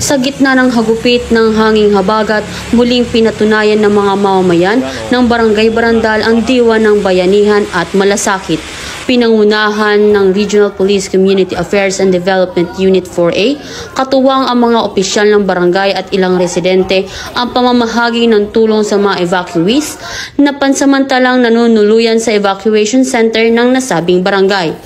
Sa gitna ng hagupit ng hanging habagat, muling pinatunayan ng mga mamamayan ng Barangay Barandal ang diwa ng bayanihan at malasakit. Pinangunahan ng Regional Police Community Affairs and Development Unit 4A, katuwang ang mga opisyal ng barangay at ilang residente ang pamamahagi ng tulong sa mga evacuees na pansamantalang nanunuluyan sa evacuation center ng nasabing barangay.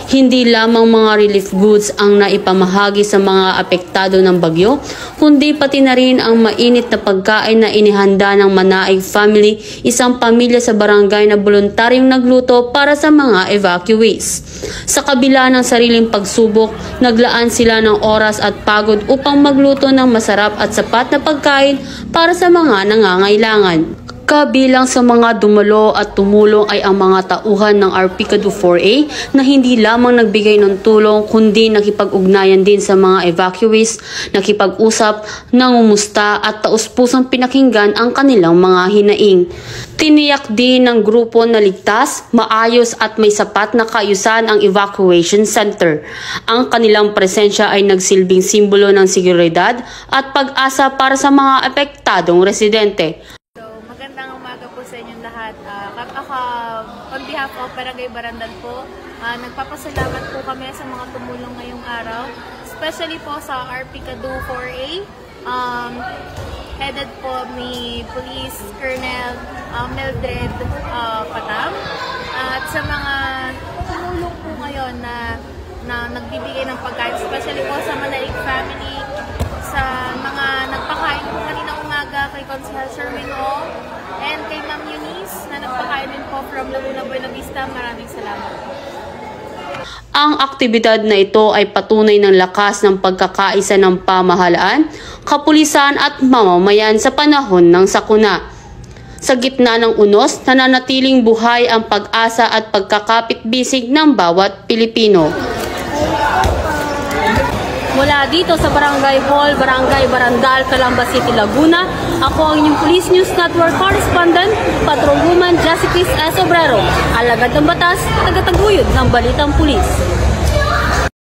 Hindi lamang mga relief goods ang naipamahagi sa mga apektado ng bagyo, kundi pati na rin ang mainit na pagkain na inihanda ng Manaig Family, isang pamilya sa barangay na voluntaryong nagluto para sa mga evacuees. Sa kabila ng sariling pagsubok, naglaan sila ng oras at pagod upang magluto ng masarap at sapat na pagkain para sa mga nangangailangan. Kabilang sa mga dumalo at tumulong ay ang mga tauhan ng RPCADU 4A na hindi lamang nagbigay ng tulong kundi nakipag-ugnayan din sa mga evacuees, nakipag-usap, nangumusta at taus-pusang pinakinggan ang kanilang mga hinaing. Tiniyak din ng grupo na ligtas, maayos at may sapat na kaayusan ang evacuation center. Ang kanilang presensya ay nagsilbing simbolo ng seguridad at pag-asa para sa mga apektadong residente. Magandang umaga po sa inyong lahat. On behalf of Barangay Barandal po, nagpapasalamat po kami sa mga tumulong ngayong araw, especially po sa RPCADU 4A, headed po ni Police Colonel Mildred Patam, at sa mga tumulong po ngayon na nagbibigay ng pagkain, especially po sa Manaig Family, sa mga nagpakain po kanina umaga kay Consejero Sherwin O, and kay Ma'am Eunice na nagpakain din po from Laguna Buena Vista. Maraming salamat. Ang aktibidad na ito ay patunay ng lakas ng pagkakaisa ng pamahalaan, kapulisan at mamamayan sa panahon ng sakuna. Sa gitna ng unos, nananatiling buhay ang pag-asa at pagkakapit-bisig ng bawat Pilipino. Mula dito sa Barangay Hall, Barangay Barandal, Calamba City, Laguna, ako ang inyong Police News Network Correspondent, Patrolwoman Jessica S. Obrero, alagad ng batas, tagataguyod ng Balitang Pulis.